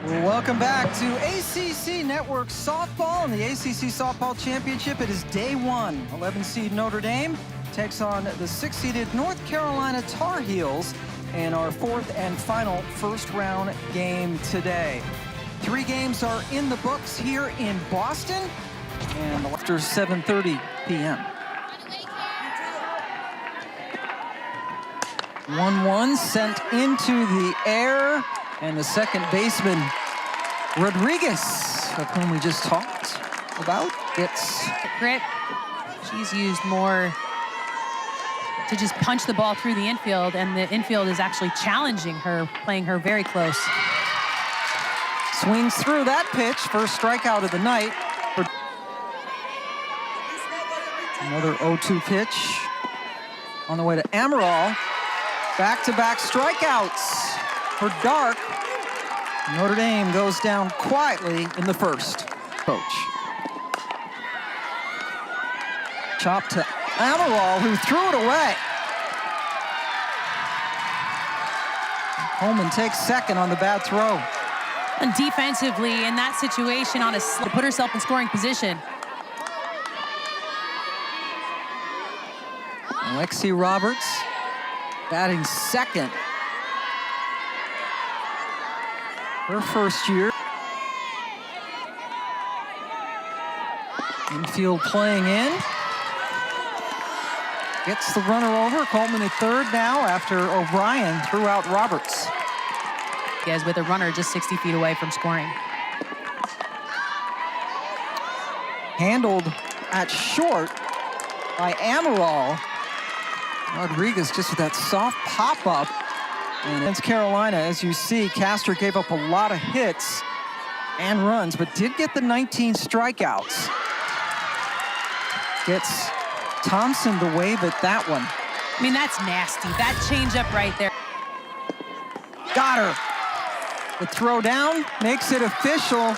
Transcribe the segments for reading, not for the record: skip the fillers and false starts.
Welcome back to ACC Network Softball and the ACC Softball Championship. It is day one. 11 seed Notre Dame takes on the 6-seeded North Carolina Tar Heels in our fourth and final first round game today. 3 games are in the books here in Boston and after 7:30 p.m. 1-1 sent into the air, and the second baseman Rodriguez, of whom we just talked about, gets grip. She's used more to just punch the ball through the infield, and the infield is actually challenging her, playing her very close. Swings through that pitch, first strikeout of the night. Another 0-2 pitch on the way to Amaral. Back-to-back strikeouts for Dark. Notre Dame goes down quietly in the first. Coach. Chop to Amaral, who threw it away. Coleman takes second on the bad throw. And defensively, in that situation, on a to put herself in scoring position. Alexi Roberts batting second. Her first year. Infield playing in. Gets the runner over. Coleman at third now after O'Brien threw out Roberts. As with a runner just 60 feet away from scoring. Handled at short by Amaral. Rodriguez just with that soft pop-up. And against Carolina, as you see, Castor gave up a lot of hits and runs, but did get the 19 strikeouts. Gets Thompson to wave at that one. I mean, that's nasty. That changeup right there. Got her. The throw down makes it official.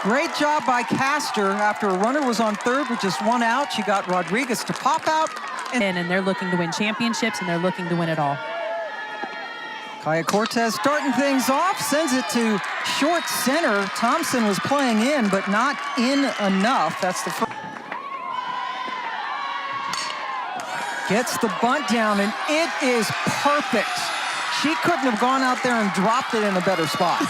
Great job by Castor. After a runner was on third with just 1 out, she got Rodriguez to pop out. And they're looking to win championships, and they're looking to win it all. Kaya Cortez starting things off, sends it to short center. Thompson was playing in, but not in enough. That's the first. Gets the bunt down, and it is perfect. She couldn't have gone out there and dropped it in a better spot.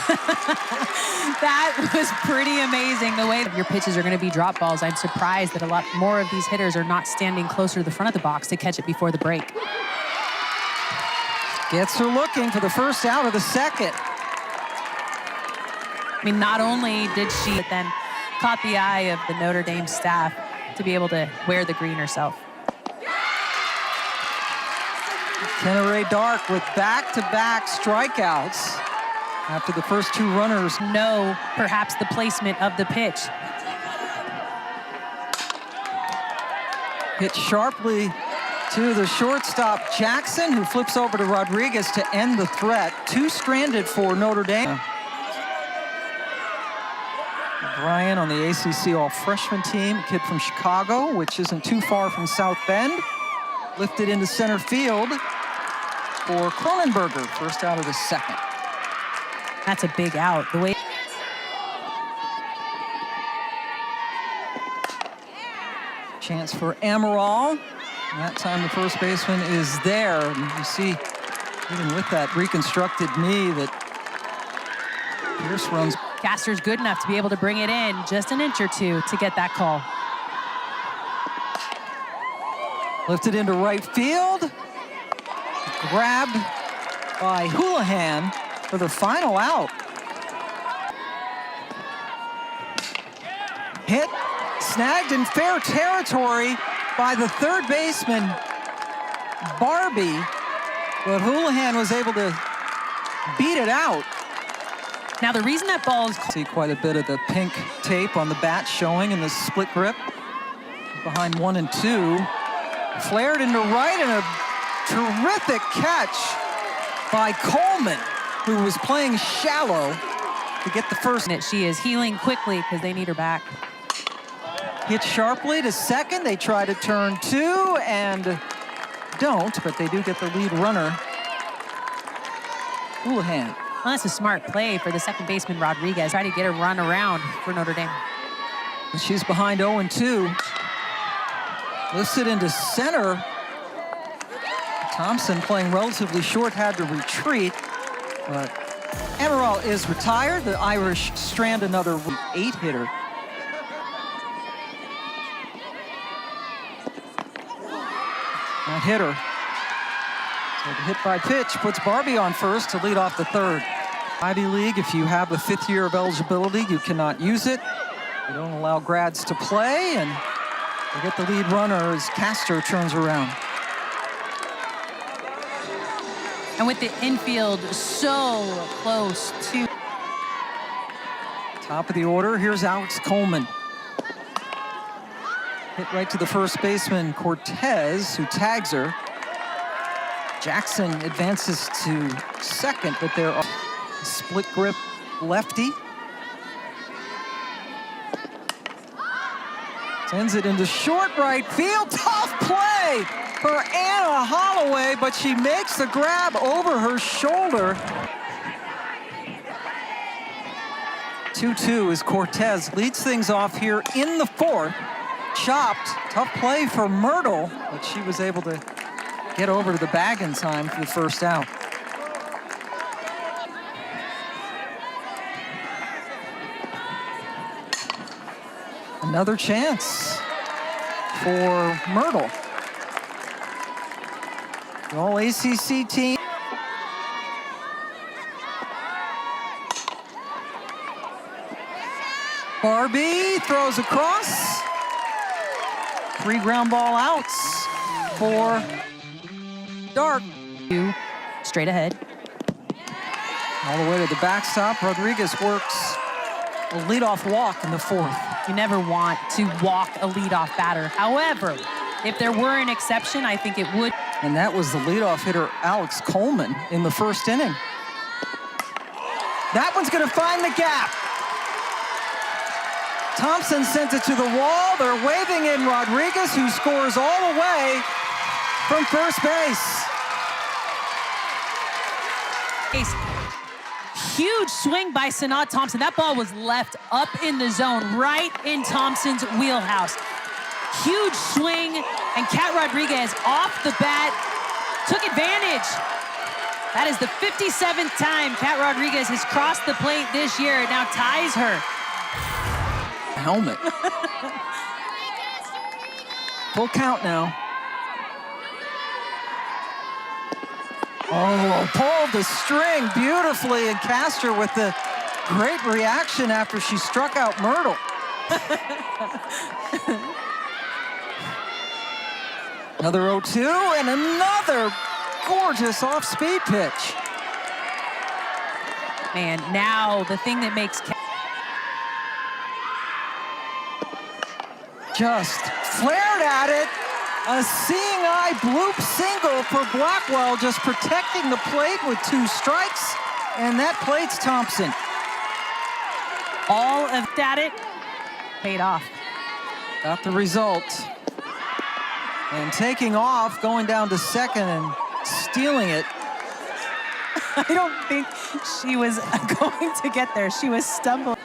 That was pretty amazing, the way that your pitches are going to be drop balls. I'm surprised that a lot more of these hitters are not standing closer to the front of the box to catch it before the break. Gets her looking for the first out of the second. I mean, not only did she, but then caught the eye of the Notre Dame staff to be able to wear the green herself. Kenneray Dark with back-to-back strikeouts after the first 2 runners. Know perhaps the placement of the pitch. Hit sharply to the shortstop Jackson, who flips over to Rodriguez to end the threat. 2 stranded for Notre Dame. Brian on the ACC all-freshman team, a kid from Chicago, which isn't too far from South Bend. Lifted into center field for Cronenberger, first out of the second. That's a big out. The way chance for Amaral. That time the first baseman is there. And you see, even with that reconstructed knee, that Pierce runs. Castor's good enough to be able to bring it in just an inch or two to get that call. Lifted into right field. Grabbed by Houlihan for the final out. Hit, snagged in fair territory by the third baseman, Barbie, but Houlihan was able to beat it out. Now, the reason that ball is... See quite a bit of the pink tape on the bat showing in the split grip. Behind 1 and 2. Flared into right, and a terrific catch by Coleman, who was playing shallow to get the first. She is healing quickly because they need her back. Hit sharply to second. They try to turn 2 and don't, but they do get the lead runner. Houlihan Well, that's a smart play for the second baseman, Rodriguez. Try to get a run around for Notre Dame. She's behind 0-2. Lifts it into center. Thompson, playing relatively short, had to retreat. But Amaral is retired. The Irish strand another 8-hitter. That hitter. So the hit by pitch puts Barbie on first to lead off the third. Ivy League, if you have a 5th year of eligibility, you cannot use it. They don't allow grads to play, and they get the lead runner as Castor turns around. And with the infield so close to top of the order, here's Alex Coleman. Hit right to the first baseman, Cortez, who tags her. Jackson advances to second, but they're a split grip lefty. Sends it into short right field. Tough play for Anna Holloway, but she makes the grab over her shoulder. 2-2 as Cortez leads things off here in the fourth. Chopped. Tough play for Myrtle, but she was able to get over to the bag in time for the first out. Another chance for Myrtle. The all ACC team. Barbie throws across. 3 ground ball outs for Dark. Straight ahead. All the way to the backstop. Rodriguez works a leadoff walk in the fourth. You never want to walk a leadoff batter. However, if there were an exception, I think it would. And that was the leadoff hitter, Alex Coleman, in the first inning. That one's going to find the gap. Thompson sends it to the wall. They're waving in Rodriguez, who scores all the way from first base. Huge swing by Sanaa Thompson. That ball was left up in the zone, right in Thompson's wheelhouse. Huge swing, and Kat Rodriguez off the bat took advantage. That is the 57th time Kat Rodriguez has crossed the plate this year. It now ties her. Helmet. Full count now. Oh, pulled the string beautifully, and Castor with the great reaction after she struck out Myrtle. Another 0-2 and another gorgeous off-speed pitch. Man, now the thing that makes just flared at it. A seeing eye bloop single for Blackwell, just protecting the plate with 2 strikes, and that plates Thompson. all of that it paid off. Got the result. And taking off, going down to second and stealing it. I don't think she was going to get there. She was stumbling.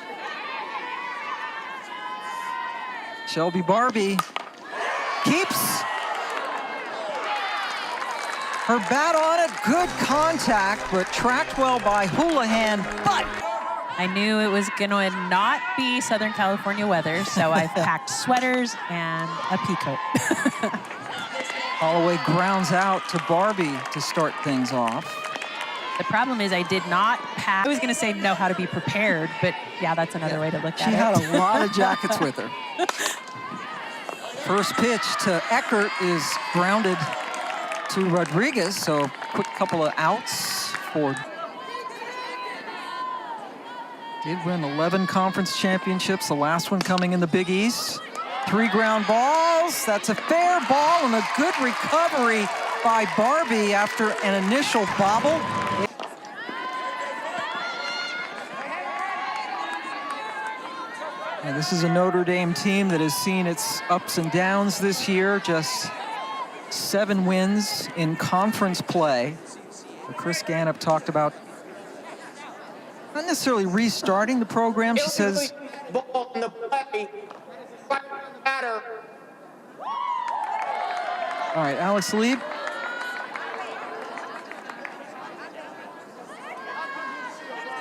Shelby Barbie keeps her bat on it. Good contact, but tracked well by Houlihan. But I knew it was going to not be Southern California weather, so I've packed sweaters and a pea coat. Holloway grounds out to Barbie to start things off. The problem is I did not pack. I was going to say know how to be prepared, but yeah, that's another way to look at it. She had a lot of jackets with her. First pitch to Eckert is grounded to Rodriguez, so quick couple of outs for. Did win 11 conference championships, the last one coming in the Big East. 3 ground balls, that's a fair ball and a good recovery by Barbie after an initial bobble. And this is a Notre Dame team that has seen its ups and downs this year, just 7 wins in conference play. Chris Ganup talked about not necessarily restarting the program. She says, ball in the play, batter. all right, Alex Lieb.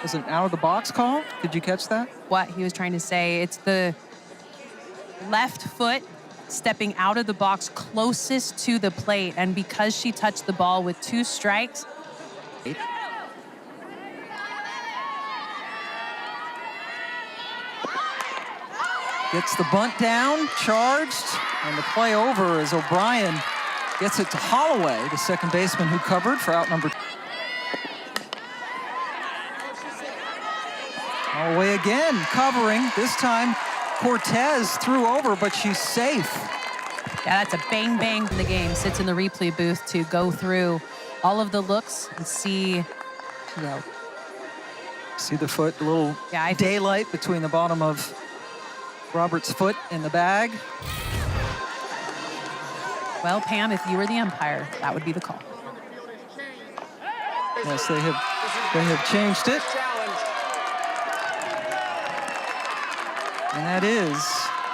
Was it an out-of-the-box call? Did you catch that? What he was trying to say, it's the left foot stepping out of the box closest to the plate, and because she touched the ball with 2 strikes. Gets the bunt down, charged, and the play over as O'Brien gets it to Holloway, the second baseman who covered for out number 2. Holloway again covering. This time Cortez threw over, but she's safe. Yeah, that's a bang bang in the game. Sits in the replay booth to go through all of the looks and see, you know. See the foot, a little daylight between the bottom of Robert's foot and the bag. Well, Pam, if you were the umpire, that would be the call. Yes, they have changed it. And that is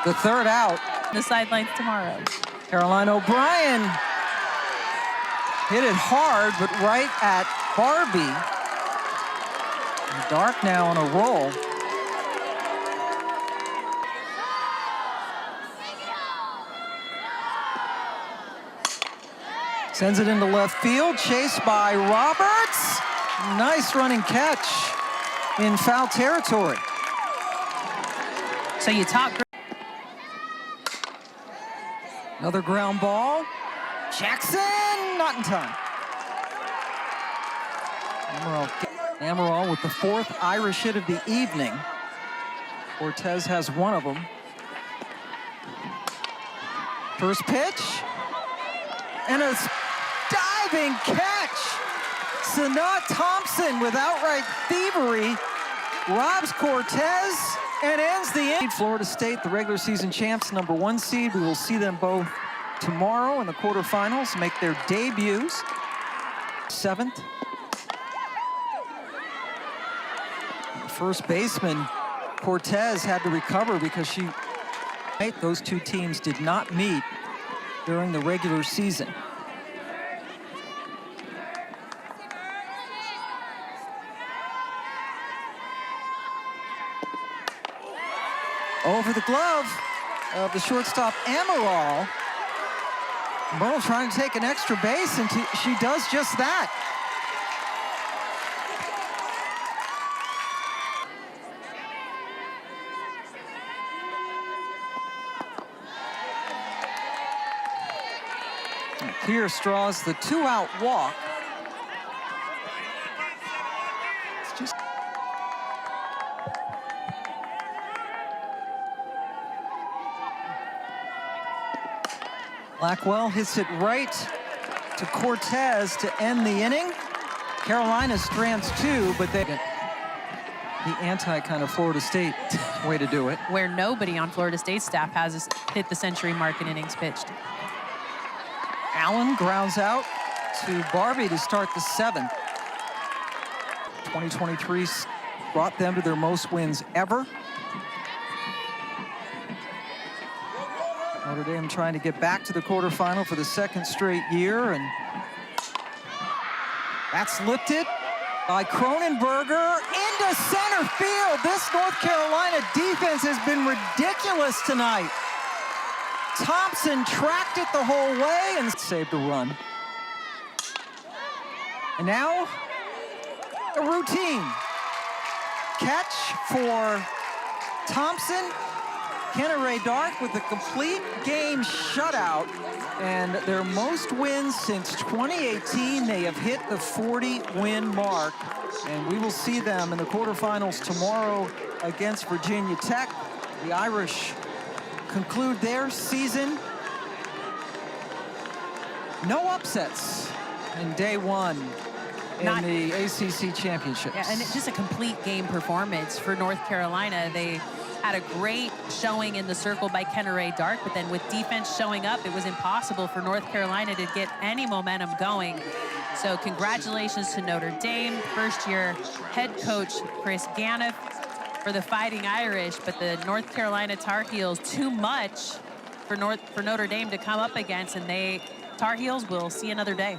the 3rd out. The sidelines tomorrow. Caroline O'Brien hit it hard, but right at Barbie. And Dark now on a roll. Sends it into left field, chased by Roberts. Nice running catch in foul territory. So you talk. Another ground ball. Jackson, not in time. Amaral with the 4th Irish hit of the evening. Cortez has 1 of them. First pitch. And a diving catch. Sanaa Thompson with outright thievery robs Cortez and ends the inning. Florida State, the regular season champs, number 1 seed. We will see them both tomorrow in the quarterfinals, make their debuts. 7th. First baseman Cortez had to recover because those 2 teams did not meet during the regular season. Over the glove of the shortstop Amaral. Merle trying to take an extra base, and she does just that. And Pierce draws the 2-out walk. It's just Blackwell hits it right to Cortez to end the inning. Carolina strands 2, but they get the anti-kind of Florida State way to do it. Where nobody on Florida State staff has hit the century mark in innings pitched. Allen grounds out to Barbie to start the 7th. 2023 brought them to their most wins ever. Notre Dame trying to get back to the quarterfinal for the 2nd straight year, and that's lifted by Cronenberger into center field. This North Carolina defense has been ridiculous tonight. Thompson tracked it the whole way and saved a run. And now, a routine catch for Thompson. Kenneray Dark with a complete game shutout, and their most wins since 2018. They have hit the 40-win mark, and we will see them in the quarterfinals tomorrow against Virginia Tech. The Irish conclude their season. No upsets in day 1 in the ACC championships. Yeah, and it's just a complete game performance for North Carolina. They had a great showing in the circle by Kenneray Dark, but then with defense showing up, it was impossible for North Carolina to get any momentum going. So congratulations to Notre Dame, first-year head coach Chris Ganniff for the Fighting Irish, but the North Carolina Tar Heels, too much for Notre Dame to come up against, and Tar Heels will see another day.